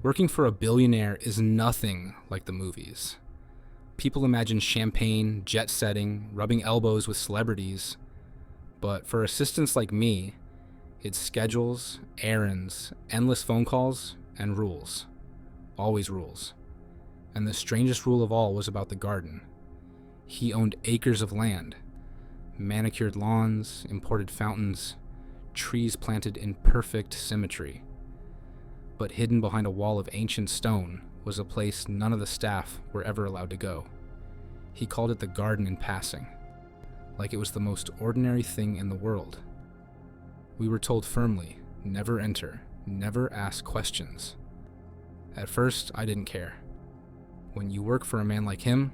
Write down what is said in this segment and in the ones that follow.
Working for a billionaire is nothing like the movies. People imagine champagne, jet setting, rubbing elbows with celebrities. But for assistants like me, it's schedules, errands, endless phone calls, and rules. Always rules. And the strangest rule of all was about the garden. He owned acres of land, manicured lawns, imported fountains, trees planted in perfect symmetry. But hidden behind a wall of ancient stone was a place none of the staff were ever allowed to go. He called it the garden in passing, like it was the most ordinary thing in the world. We were told firmly, never enter, never ask questions. At first, I didn't care. When you work for a man like him,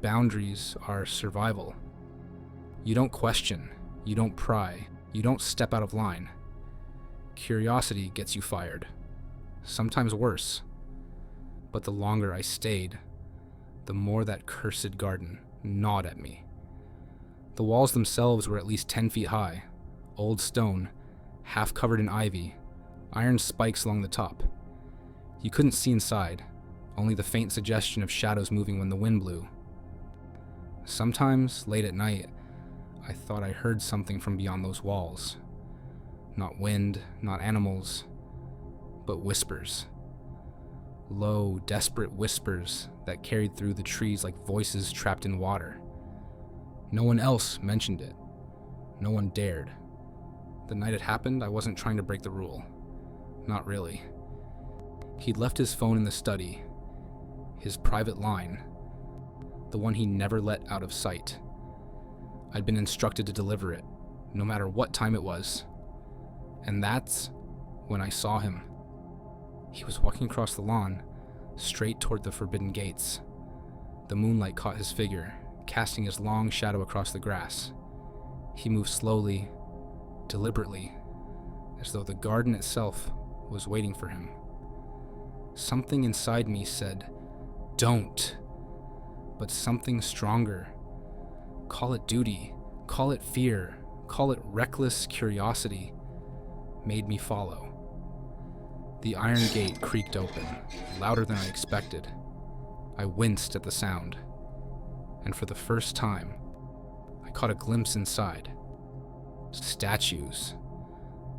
boundaries are survival. You don't question, you don't pry, you don't step out of line. Curiosity gets you fired. Sometimes worse. But the longer I stayed, the more that cursed garden gnawed at me. The walls themselves were at least 10 feet high, old stone, half covered in ivy, iron spikes along the top. You couldn't see inside, only the faint suggestion of shadows moving when the wind blew. Sometimes, late at night, I thought I heard something from beyond those walls. Not wind, not animals, but whispers. Low, desperate whispers that carried through the trees like voices trapped in water. No one else mentioned it. No one dared. The night it happened, I wasn't trying to break the rule. Not really. He'd left his phone in the study, his private line, the one he never let out of sight. I'd been instructed to deliver it, no matter what time it was. And that's when I saw him. He was walking across the lawn, straight toward the forbidden gates. The moonlight caught his figure, casting his long shadow across the grass. He moved slowly, deliberately, as though the garden itself was waiting for him. Something inside me said, "Don't." But something stronger, call it duty, call it fear, call it reckless curiosity, made me follow. The iron gate creaked open, louder than I expected. I winced at the sound, and for the first time, I caught a glimpse inside. Statues.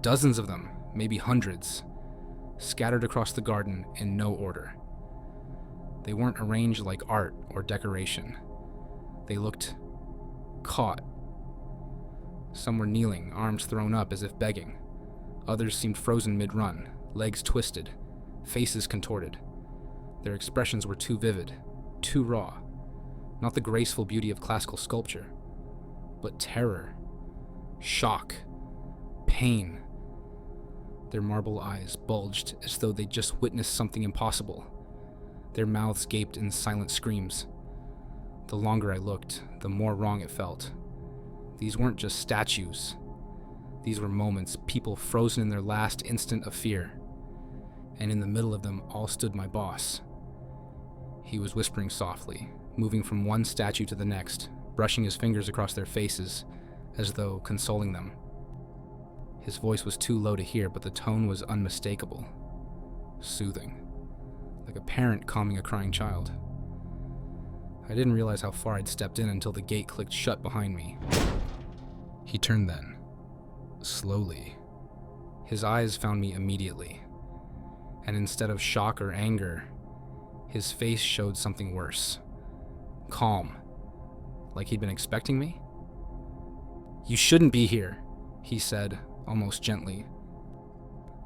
Dozens of them, maybe hundreds, scattered across the garden in no order. They weren't arranged like art or decoration. They looked caught. Some were kneeling, arms thrown up as if begging. Others seemed frozen mid-run, legs twisted, faces contorted. Their expressions were too vivid, too raw. Not the graceful beauty of classical sculpture, but terror, shock, pain. Their marble eyes bulged as though they'd just witnessed something impossible. Their mouths gaped in silent screams. The longer I looked, the more wrong it felt. These weren't just statues. These were moments, people frozen in their last instant of fear. And in the middle of them all stood my boss. He was whispering softly, moving from one statue to the next, brushing his fingers across their faces, as though consoling them. His voice was too low to hear, but the tone was unmistakable. Soothing. Like a parent calming a crying child. I didn't realize how far I'd stepped in until the gate clicked shut behind me. He turned then. Slowly. His eyes found me immediately. And instead of shock or anger, his face showed something worse. Calm. Like he'd been expecting me? "You shouldn't be here," he said, almost gently.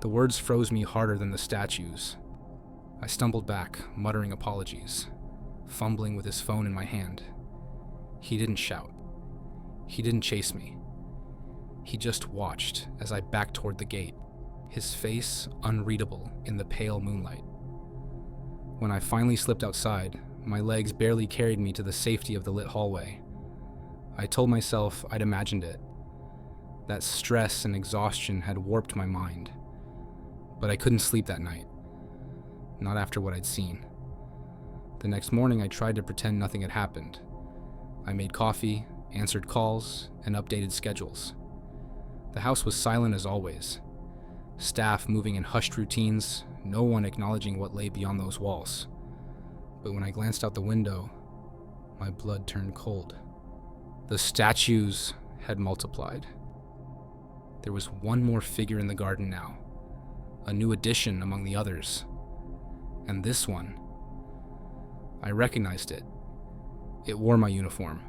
The words froze me harder than the statues. I stumbled back, muttering apologies, fumbling with his phone in my hand. He didn't shout. He didn't chase me. He just watched as I backed toward the gate, his face unreadable in the pale moonlight. When I finally slipped outside, my legs barely carried me to the safety of the lit hallway. I told myself I'd imagined it. That stress and exhaustion had warped my mind. But I couldn't sleep that night. Not after what I'd seen. The next morning, I tried to pretend nothing had happened. I made coffee, answered calls, and updated schedules. The house was silent as always. Staff moving in hushed routines, no one acknowledging what lay beyond those walls. But when I glanced out the window, my blood turned cold. The statues had multiplied. There was one more figure in the garden now, a new addition among the others. And this one, I recognized it. It wore my uniform.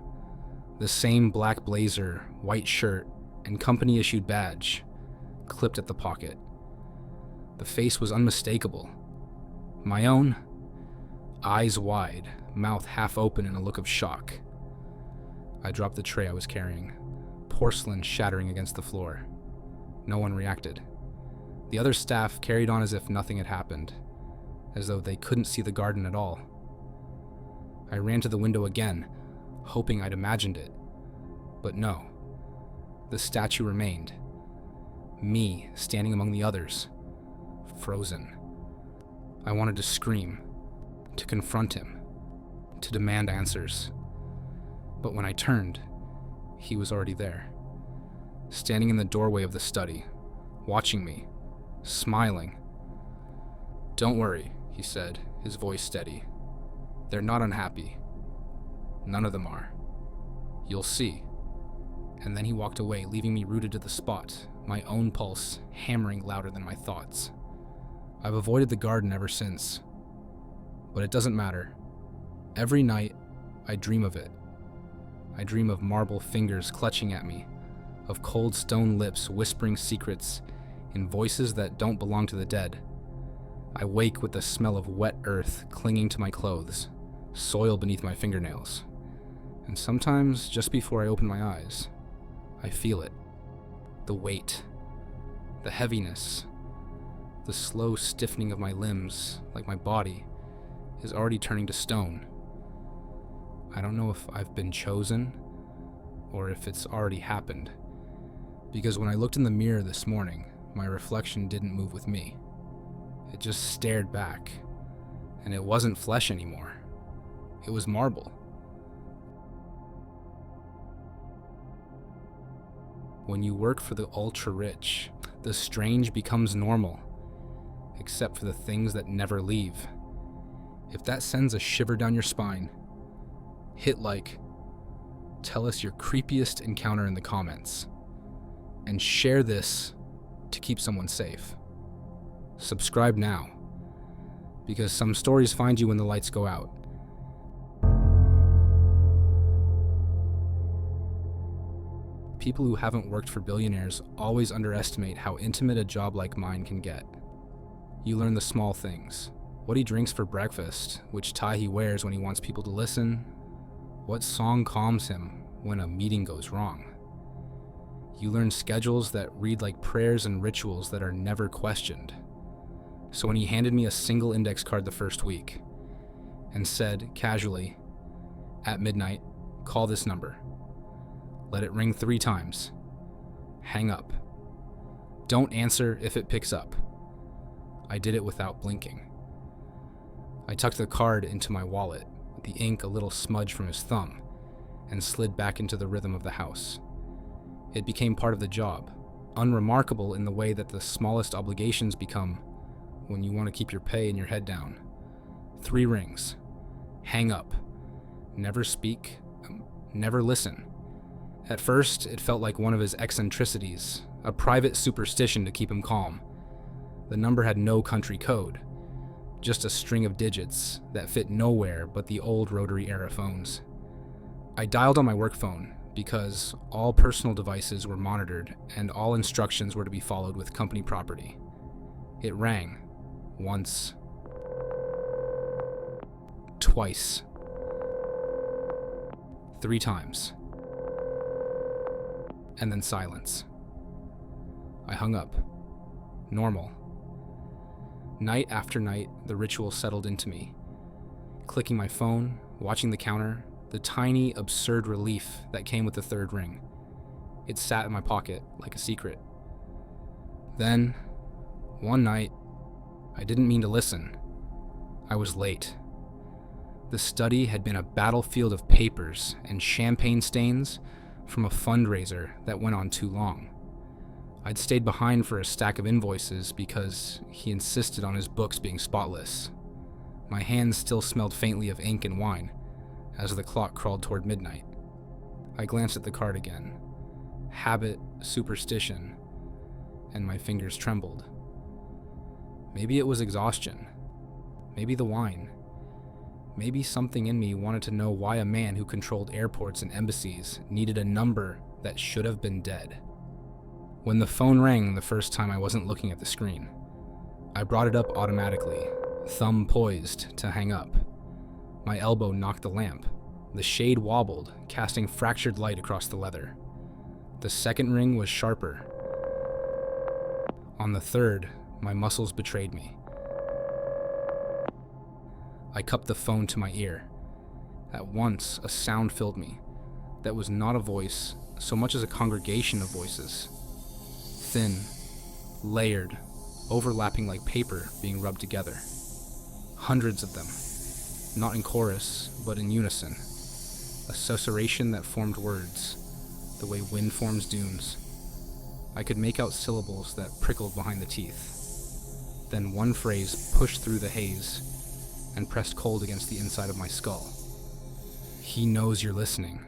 The same black blazer, white shirt, and company-issued badge, clipped at the pocket. The face was unmistakable. My own, eyes wide, mouth half open in a look of shock. I dropped the tray I was carrying, porcelain shattering against the floor. No one reacted. The other staff carried on as if nothing had happened, as though they couldn't see the garden at all. I ran to the window again, hoping I'd imagined it. But no. The statue remained. Me, standing among the others, frozen. I wanted to scream, to confront him, to demand answers. But when I turned, he was already there, standing in the doorway of the study, watching me, smiling. "Don't worry," he said, his voice steady. "They're not unhappy. None of them are. You'll see." And then he walked away, leaving me rooted to the spot, my own pulse hammering louder than my thoughts. I've avoided the garden ever since. But it doesn't matter. Every night, I dream of it. I dream of marble fingers clutching at me, of cold stone lips whispering secrets in voices that don't belong to the dead. I wake with the smell of wet earth clinging to my clothes, soil beneath my fingernails. And sometimes, just before I open my eyes, I feel it. The weight, the heaviness, the slow stiffening of my limbs, like my body is already turning to stone. I don't know if I've been chosen or if it's already happened, because when I looked in the mirror this morning, my reflection didn't move with me. It just stared back, and it wasn't flesh anymore. It was marble. When you work for the ultra-rich, the strange becomes normal, except for the things that never leave. If that sends a shiver down your spine, hit like, tell us your creepiest encounter in the comments, and share this to keep someone safe. Subscribe now, because some stories find you when the lights go out. People who haven't worked for billionaires always underestimate how intimate a job like mine can get. You learn the small things. What he drinks for breakfast, which tie he wears when he wants people to listen, what song calms him when a meeting goes wrong. You learn schedules that read like prayers and rituals that are never questioned. So when he handed me a single index card the first week and said casually, "At midnight, call this number. Let it ring 3 times. Hang up. Don't answer if it picks up." I did it without blinking. I tucked the card into my wallet, the ink a little smudged from his thumb, and slid back into the rhythm of the house. It became part of the job, unremarkable in the way that the smallest obligations become when you want to keep your pay and your head down. 3 rings. Hang up. Never speak. Never listen. At first, it felt like one of his eccentricities, a private superstition to keep him calm. The number had no country code, just a string of digits that fit nowhere but the old rotary-era phones. I dialed on my work phone because all personal devices were monitored and all instructions were to be followed with company property. It rang. Once. Twice. 3 times. And then silence. I hung up. Normal. Night after night, the ritual settled into me. Clicking my phone, watching the counter, the tiny, absurd relief that came with the 3rd ring. It sat in my pocket like a secret. Then, one night, I didn't mean to listen. I was late. The study had been a battlefield of papers and champagne stains from a fundraiser that went on too long. I'd stayed behind for a stack of invoices because he insisted on his books being spotless. My hands still smelled faintly of ink and wine as the clock crawled toward midnight. I glanced at the card again. Habit, superstition, and my fingers trembled. Maybe it was exhaustion. Maybe the wine. Maybe something in me wanted to know why a man who controlled airports and embassies needed a number that should have been dead. When the phone rang the first time, I wasn't looking at the screen. I brought it up automatically, thumb poised to hang up. My elbow knocked the lamp. The shade wobbled, casting fractured light across the leather. The second ring was sharper. On the third, my muscles betrayed me. I cupped the phone to my ear. At once, a sound filled me that was not a voice so much as a congregation of voices. Thin, layered, overlapping like paper being rubbed together. Hundreds of them, not in chorus, but in unison. A susurration that formed words, the way wind forms dunes. I could make out syllables that prickled behind the teeth. Then one phrase pushed through the haze and pressed cold against the inside of my skull. He knows you're listening.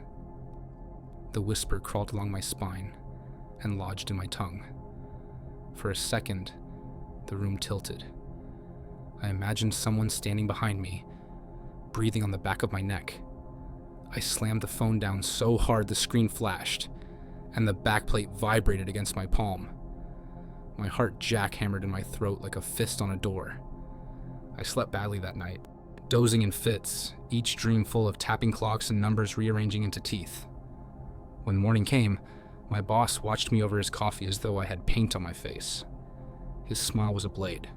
The whisper crawled along my spine and lodged in my tongue. For a second, the room tilted. I imagined someone standing behind me, breathing on the back of my neck. I slammed the phone down so hard the screen flashed, and the backplate vibrated against my palm. My heart jackhammered in my throat like a fist on a door. I slept badly that night, dozing in fits, each dream full of tapping clocks and numbers rearranging into teeth. When morning came, my boss watched me over his coffee as though I had paint on my face. His smile was a blade.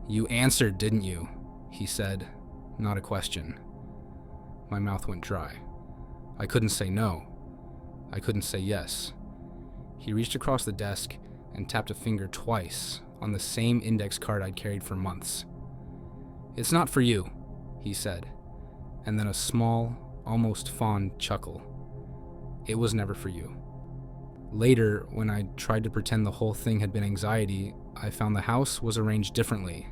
"You answered, didn't you?" he said, not a question. My mouth went dry. I couldn't say no. I couldn't say yes. He reached across the desk and tapped a finger twice on the same index card I'd carried for months. "It's not for you," he said, and then a small, almost fond chuckle. "It was never for you." Later, when I tried to pretend the whole thing had been anxiety, I found the house was arranged differently.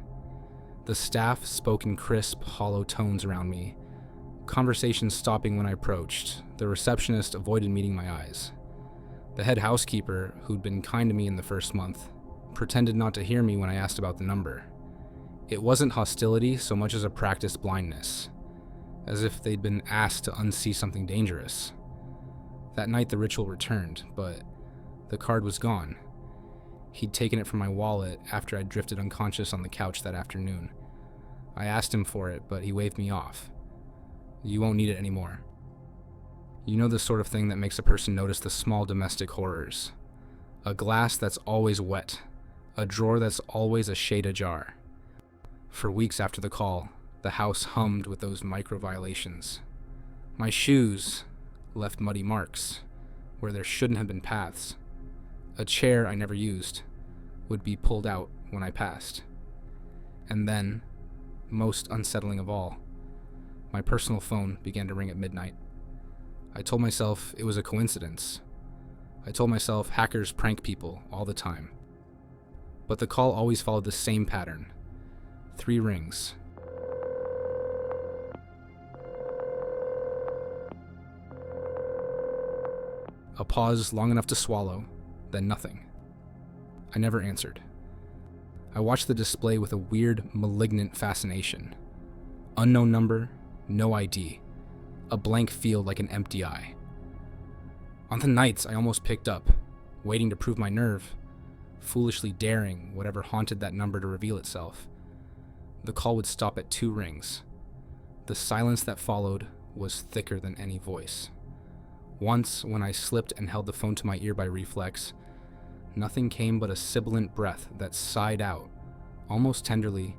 The staff spoke in crisp, hollow tones around me, conversations stopping when I approached. The receptionist avoided meeting my eyes. The head housekeeper, who'd been kind to me in the first month, pretended not to hear me when I asked about the number. It wasn't hostility so much as a practiced blindness, as if they'd been asked to unsee something dangerous. That night the ritual returned, but the card was gone. He'd taken it from my wallet after I'd drifted unconscious on the couch that afternoon. I asked him for it, but he waved me off. "You won't need it anymore." You know the sort of thing that makes a person notice the small domestic horrors. A glass that's always wet. A drawer that's always a shade ajar. For weeks after the call, the house hummed with those micro-violations. My shoes left muddy marks where there shouldn't have been paths. A chair I never used would be pulled out when I passed. And then, most unsettling of all, my personal phone began to ring at midnight. I told myself it was a coincidence. I told myself hackers prank people all the time. But the call always followed the same pattern. 3 rings. A pause long enough to swallow, then nothing. I never answered. I watched the display with a weird, malignant fascination. Unknown number, no ID. A blank field like an empty eye. On the nights I almost picked up, waiting to prove my nerve, foolishly daring whatever haunted that number to reveal itself. The call would stop at 2 rings. The silence that followed was thicker than any voice. Once, when I slipped and held the phone to my ear by reflex, nothing came but a sibilant breath that sighed out, almost tenderly,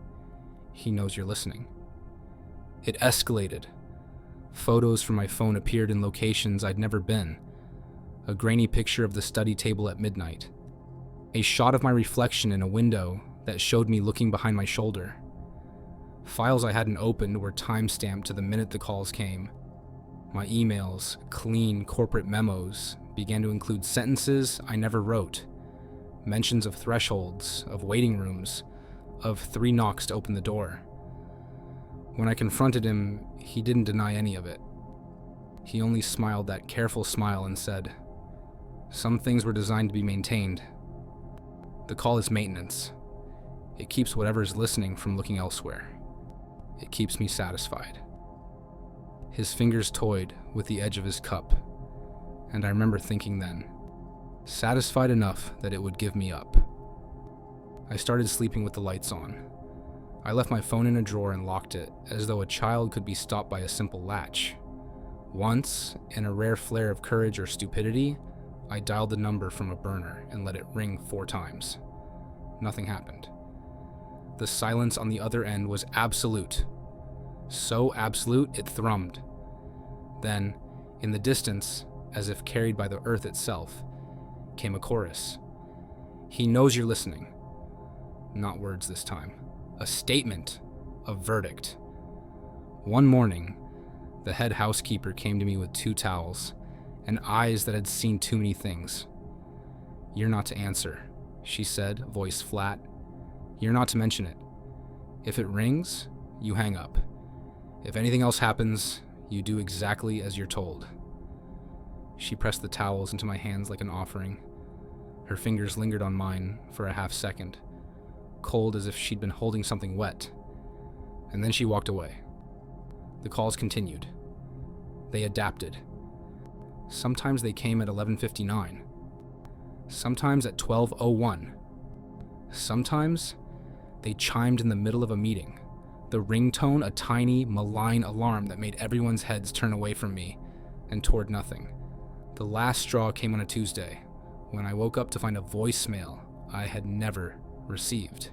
"He knows you're listening." It escalated. Photos from my phone appeared in locations I'd never been. A grainy picture of the study table at midnight. A shot of my reflection in a window that showed me looking behind my shoulder. Files I hadn't opened were time-stamped to the minute the calls came. My emails, clean corporate memos, began to include sentences I never wrote, mentions of thresholds, of waiting rooms, of 3 knocks to open the door. When I confronted him, he didn't deny any of it. He only smiled that careful smile and said, "Some things were designed to be maintained. The call is maintenance. It keeps whatever is listening from looking elsewhere. It keeps me satisfied." His fingers toyed with the edge of his cup, and I remember thinking then, satisfied enough that it would give me up. I started sleeping with the lights on. I left my phone in a drawer and locked it, as though a child could be stopped by a simple latch. Once, in a rare flare of courage or stupidity, I dialed the number from a burner and let it ring 4 times. Nothing happened. The silence on the other end was absolute. So absolute it thrummed. Then, in the distance, as if carried by the earth itself, came a chorus. "He knows you're listening." Not words this time. A statement. A verdict. One morning, the head housekeeper came to me with 2 towels and eyes that had seen too many things. "You're not to answer," she said, voice flat. "You're not to mention it. If it rings, you hang up. If anything else happens, you do exactly as you're told." She pressed the towels into my hands like an offering. Her fingers lingered on mine for a half second, cold as if she'd been holding something wet, and then she walked away. The calls continued. They adapted. Sometimes they came at 11:59. Sometimes at 12:01. Sometimes they chimed in the middle of a meeting, the ringtone a tiny, malign alarm that made everyone's heads turn away from me and toward nothing. The last straw came on a Tuesday, when I woke up to find a voicemail I had never received.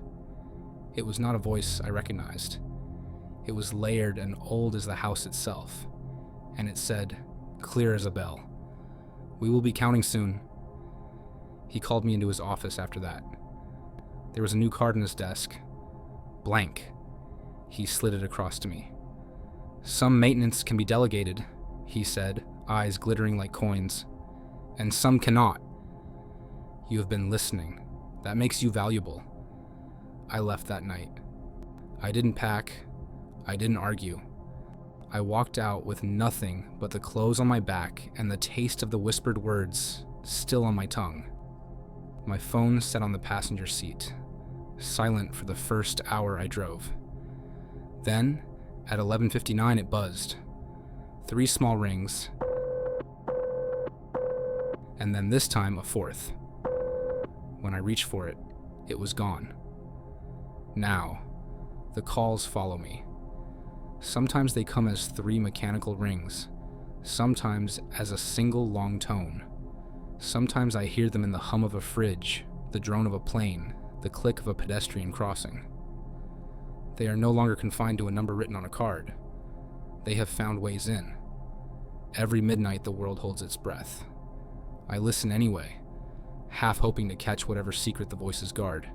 It was not a voice I recognized. It was layered and old as the house itself, and it said, clear as a bell, "We will be counting soon." He called me into his office after that. There was a new card on his desk. Blank. He slid it across to me. "Some maintenance can be delegated," he said, eyes glittering like coins, "and some cannot. You have been listening. That makes you valuable." I left that night. I didn't pack. I didn't argue. I walked out with nothing but the clothes on my back and the taste of the whispered words still on my tongue. My phone sat on the passenger seat, silent for the first hour I drove. Then, at 11:59, it buzzed. 3 small rings, and then this time a 4th. When I reached for it, it was gone. Now, the calls follow me. Sometimes they come as 3 mechanical rings, sometimes as a single long tone. Sometimes I hear them in the hum of a fridge, the drone of a plane, the click of a pedestrian crossing. They are no longer confined to a number written on a card. They have found ways in. Every midnight the world holds its breath. I listen anyway, half hoping to catch whatever secret the voices guard.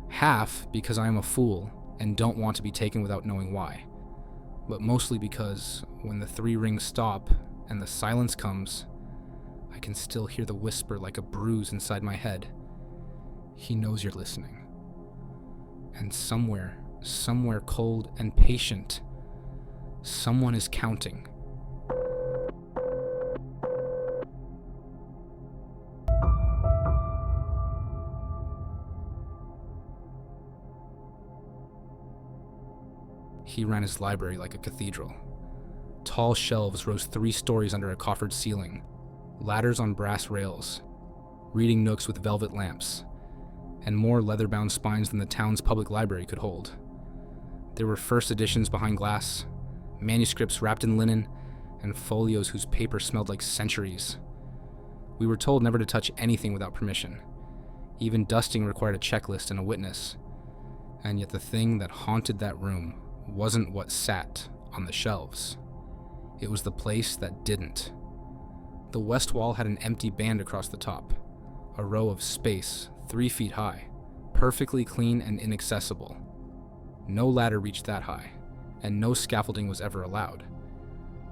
Half because I am a fool and don't want to be taken without knowing why. But mostly because when the 3 rings stop and the silence comes, I can still hear the whisper like a bruise inside my head. He knows you're listening. And somewhere cold and patient, someone is counting. He ran his library like a cathedral. Tall shelves rose 3 stories under a coffered ceiling, ladders on brass rails, reading nooks with velvet lamps, and more leather-bound spines than the town's public library could hold. There were first editions behind glass, manuscripts wrapped in linen, and folios whose paper smelled like centuries. We were told never to touch anything without permission. Even dusting required a checklist and a witness. And yet the thing that haunted that room wasn't what sat on the shelves. It was the place that didn't. The west wall had an empty band across the top, a row of space 3 feet high, perfectly clean and inaccessible. No ladder reached that high, and no scaffolding was ever allowed.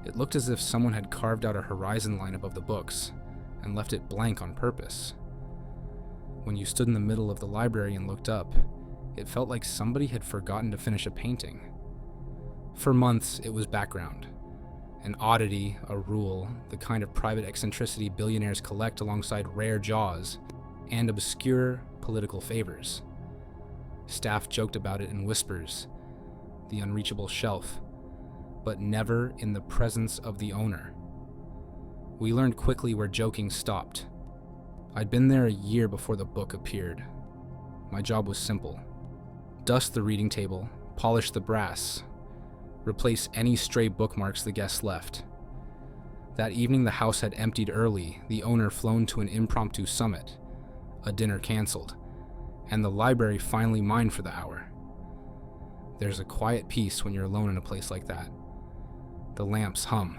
It looked as if someone had carved out a horizon line above the books and left it blank on purpose. When you stood in the middle of the library and looked up, it felt like somebody had forgotten to finish a painting. For months, it was background. An oddity, a rule, the kind of private eccentricity billionaires collect alongside rare jaws and obscure political favors. Staff joked about it in whispers, the unreachable shelf, but never in the presence of the owner. We learned quickly where joking stopped. I'd been there a year before the book appeared. My job was simple. Dust the reading table, polish the brass, replace any stray bookmarks the guests left. That evening the house had emptied early, the owner flown to an impromptu summit, a dinner canceled, and the library finally mine for the hour. There's a quiet peace when you're alone in a place like that. The lamps hum.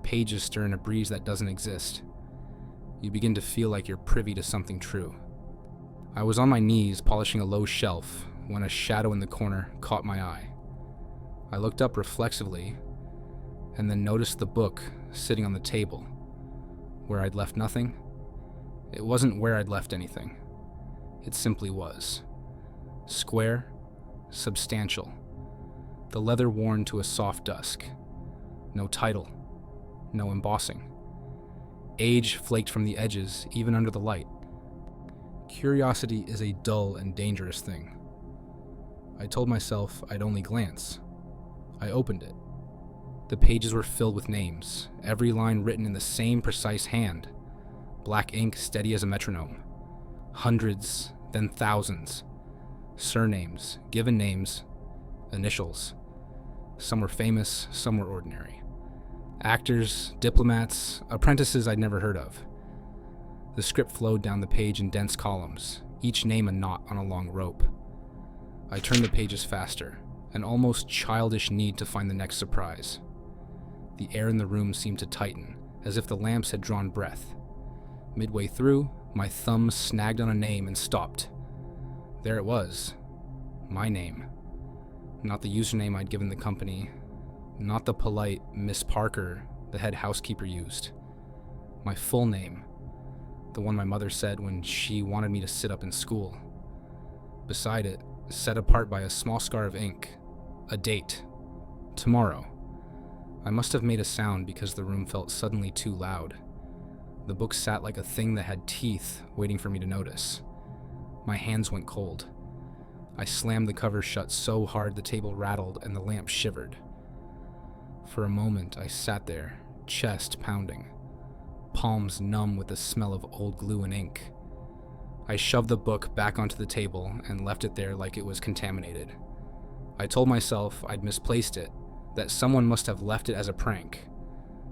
Pages stir in a breeze that doesn't exist. You begin to feel like you're privy to something true. I was on my knees polishing a low shelf when a shadow in the corner caught my eye. I looked up reflexively and then noticed the book sitting on the table. Where I'd left nothing? It wasn't where I'd left anything. It simply was. Square, substantial. The leather worn to a soft dusk. No title. No embossing. Age flaked from the edges, even under the light. Curiosity is a dull and dangerous thing. I told myself I'd only glance. I opened it. The pages were filled with names, every line written in the same precise hand, black ink steady as a metronome. Hundreds, then thousands. Surnames, given names, initials. Some were famous, some were ordinary. Actors, diplomats, apprentices I'd never heard of. The script flowed down the page in dense columns, each name a knot on a long rope. I turned the pages faster, an almost childish need to find the next surprise. The air in the room seemed to tighten, as if the lamps had drawn breath. Midway through, my thumb snagged on a name and stopped. There it was. My name. Not the username I'd given the company. Not the polite Miss Parker the head housekeeper used. My full name. The one my mother said when she wanted me to sit up in school. Beside it, set apart by a small scar of ink, a date. Tomorrow. I must have made a sound because the room felt suddenly too loud. The book sat like a thing that had teeth waiting for me to notice. My hands went cold. I slammed the cover shut so hard the table rattled and the lamp shivered. For a moment I sat there, chest pounding, palms numb with the smell of old glue and ink. I shoved the book back onto the table and left it there like it was contaminated. I told myself I'd misplaced it, that someone must have left it as a prank,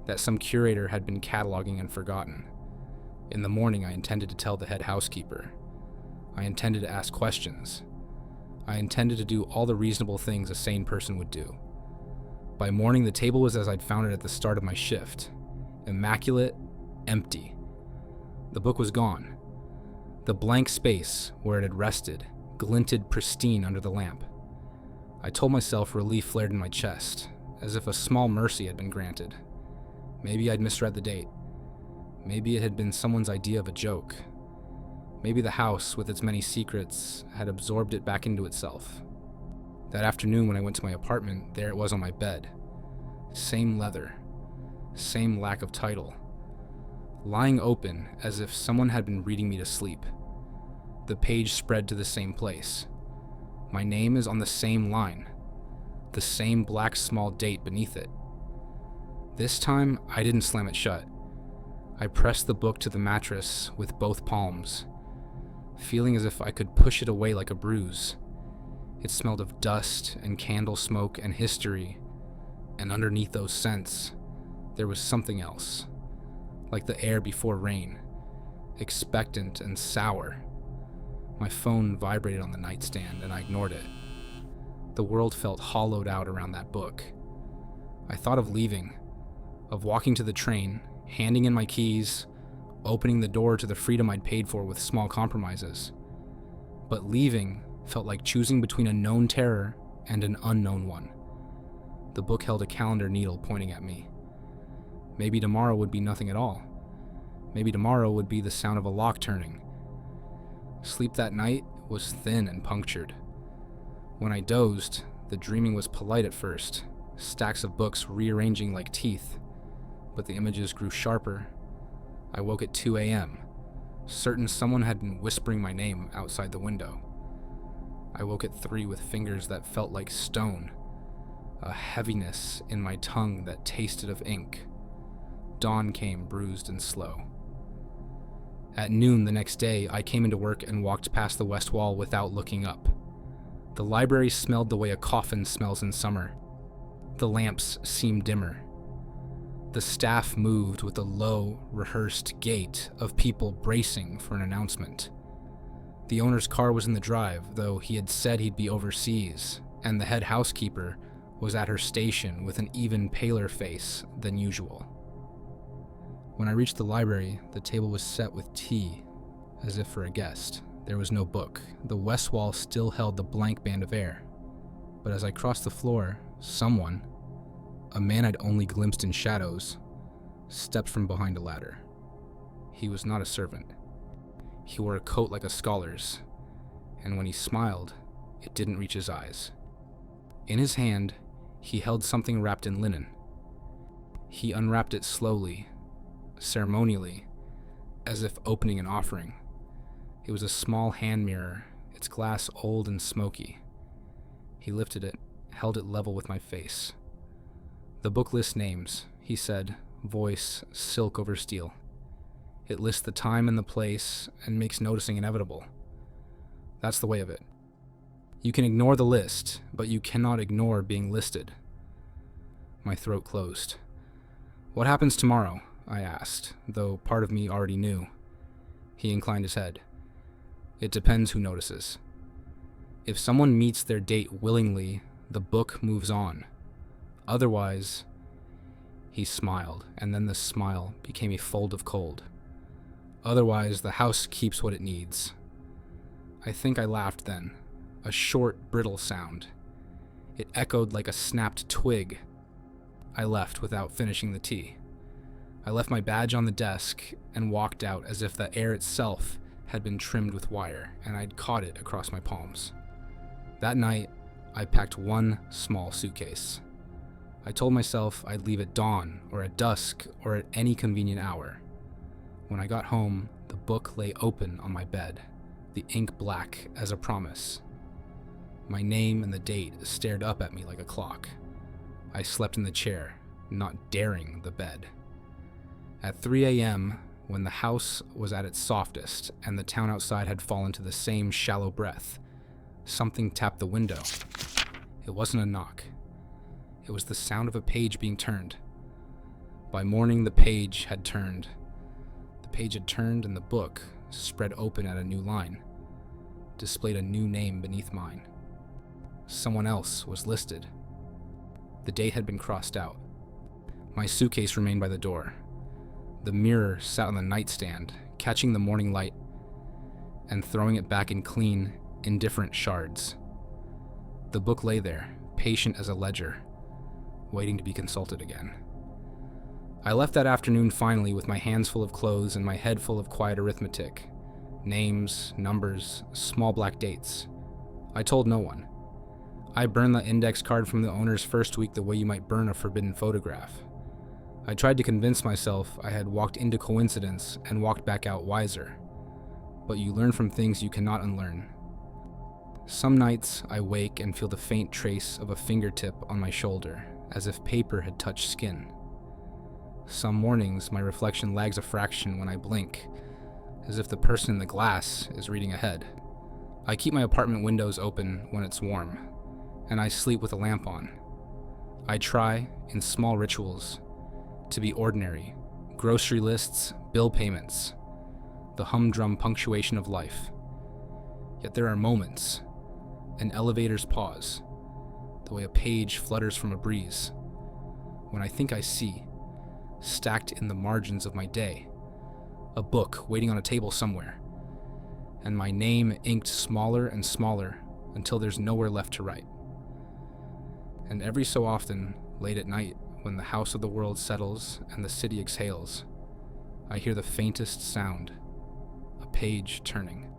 that some curator had been cataloging and forgotten. In the morning I intended to tell the head housekeeper. I intended to ask questions. I intended to do all the reasonable things a sane person would do. By morning the table was as I'd found it at the start of my shift. Immaculate, empty. The book was gone. The blank space where it had rested glinted pristine under the lamp. I told myself relief flared in my chest, as if a small mercy had been granted. Maybe I'd misread the date. Maybe it had been someone's idea of a joke. Maybe the house, with its many secrets, had absorbed it back into itself. That afternoon when I went to my apartment, there it was on my bed. Same leather. Same lack of title. Lying open as if someone had been reading me to sleep. The page spread to the same place. My name is on the same line. The same black small date beneath it. This time, I didn't slam it shut. I pressed the book to the mattress with both palms, feeling as if I could push it away like a bruise. It smelled of dust and candle smoke and history, and underneath those scents, there was something else, like the air before rain, expectant and sour. My phone vibrated on the nightstand, and I ignored it. The world felt hollowed out around that book. I thought of leaving, of walking to the train, handing in my keys, opening the door to the freedom I'd paid for with small compromises. But leaving felt like choosing between a known terror and an unknown one. The book held a calendar needle pointing at me. Maybe tomorrow would be nothing at all. Maybe tomorrow would be the sound of a lock turning. Sleep that night was thin and punctured. When I dozed, the dreaming was polite at first, stacks of books rearranging like teeth, but the images grew sharper. I woke at 2 a.m., certain someone had been whispering my name outside the window. I woke at 3 with fingers that felt like stone, a heaviness in my tongue that tasted of ink. Dawn came bruised and slow. At noon the next day, I came into work and walked past the west wall without looking up. The library smelled the way a coffin smells in summer. The lamps seemed dimmer. The staff moved with a low, rehearsed gait of people bracing for an announcement. The owner's car was in the drive, though he had said he'd be overseas, and the head housekeeper was at her station with an even paler face than usual. When I reached the library, the table was set with tea, as if for a guest. There was no book. The west wall still held the blank band of air. But as I crossed the floor, someone, a man I'd only glimpsed in shadows, stepped from behind a ladder. He was not a servant. He wore a coat like a scholar's, and when he smiled, it didn't reach his eyes. In his hand, he held something wrapped in linen. He unwrapped it slowly, ceremonially, as if opening an offering. It was a small hand mirror, its glass old and smoky. He lifted it, held it level with my face. "The book lists names," he said, voice silk over steel. "It lists the time and the place and makes noticing inevitable. That's the way of it. You can ignore the list, but you cannot ignore being listed." My throat closed. "What happens tomorrow?" I asked, though part of me already knew. He inclined his head. "It depends who notices. If someone meets their date willingly, the book moves on. Otherwise," he smiled, and then the smile became a fold of cold. "Otherwise, the house keeps what it needs." I think I laughed then, a short, brittle sound. It echoed like a snapped twig. I left without finishing the tea. I left my badge on the desk and walked out as if the air itself had been trimmed with wire, and I'd caught it across my palms. That night, I packed one small suitcase. I told myself I'd leave at dawn, or at dusk, or at any convenient hour. When I got home, the book lay open on my bed, the ink black as a promise. My name and the date stared up at me like a clock. I slept in the chair, not daring the bed. At 3 a.m., when the house was at its softest and the town outside had fallen to the same shallow breath, something tapped the window. It wasn't a knock. It was the sound of a page being turned. By morning, the page had turned. The page had turned and the book, spread open at a new line, displayed a new name beneath mine. Someone else was listed. The date had been crossed out. My suitcase remained by the door. The mirror sat on the nightstand, catching the morning light and throwing it back in clean, indifferent shards. The book lay there, patient as a ledger, waiting to be consulted again. I left that afternoon finally with my hands full of clothes and my head full of quiet arithmetic. Names, numbers, small black dates. I told no one. I burned the index card from the owner's first week the way you might burn a forbidden photograph. I tried to convince myself I had walked into coincidence and walked back out wiser. But you learn from things you cannot unlearn. Some nights I wake and feel the faint trace of a fingertip on my shoulder, as if paper had touched skin. Some mornings my reflection lags a fraction when I blink, as if the person in the glass is reading ahead. I keep my apartment windows open when it's warm, and I sleep with a lamp on. I try, in small rituals, to be ordinary. Grocery lists, bill payments, the humdrum punctuation of life. Yet there are moments, an elevator's pause, the way a page flutters from a breeze, when I think I see, stacked in the margins of my day, a book waiting on a table somewhere, and my name inked smaller and smaller until there's nowhere left to write. And every so often, late at night, when the house of the world settles and the city exhales, I hear the faintest sound, a page turning.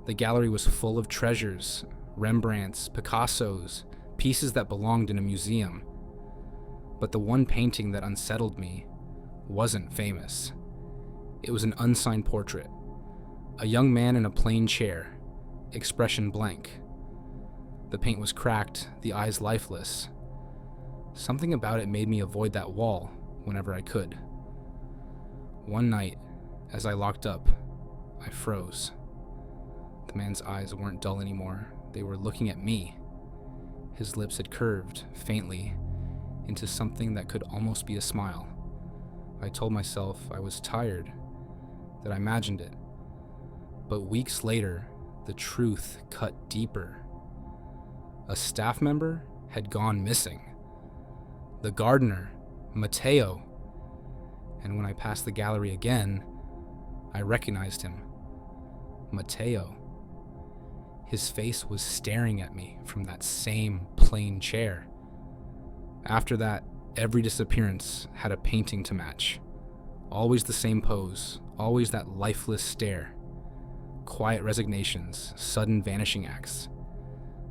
The gallery was full of treasures, Rembrandts, Picassos, pieces that belonged in a museum. But the one painting that unsettled me wasn't famous. It was an unsigned portrait. A young man in a plain chair, expression blank. The paint was cracked, the eyes lifeless. Something about it made me avoid that wall whenever I could. One night, as I locked up, I froze. The man's eyes weren't dull anymore. They were looking at me. His lips had curved, faintly, into something that could almost be a smile. I told myself I was tired, that I imagined it. But weeks later, the truth cut deeper. A staff member had gone missing. The gardener, Matteo. And when I passed the gallery again, I recognized him. Matteo. His face was staring at me from that same plain chair. After that, every disappearance had a painting to match. Always the same pose, always that lifeless stare. Quiet resignations, sudden vanishing acts.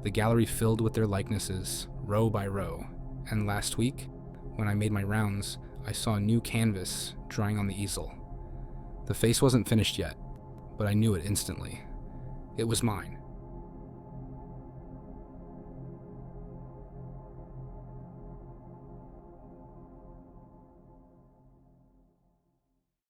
The gallery filled with their likenesses, row by row. And last week, when I made my rounds, I saw a new canvas drying on the easel. The face wasn't finished yet, but I knew it instantly. It was mine.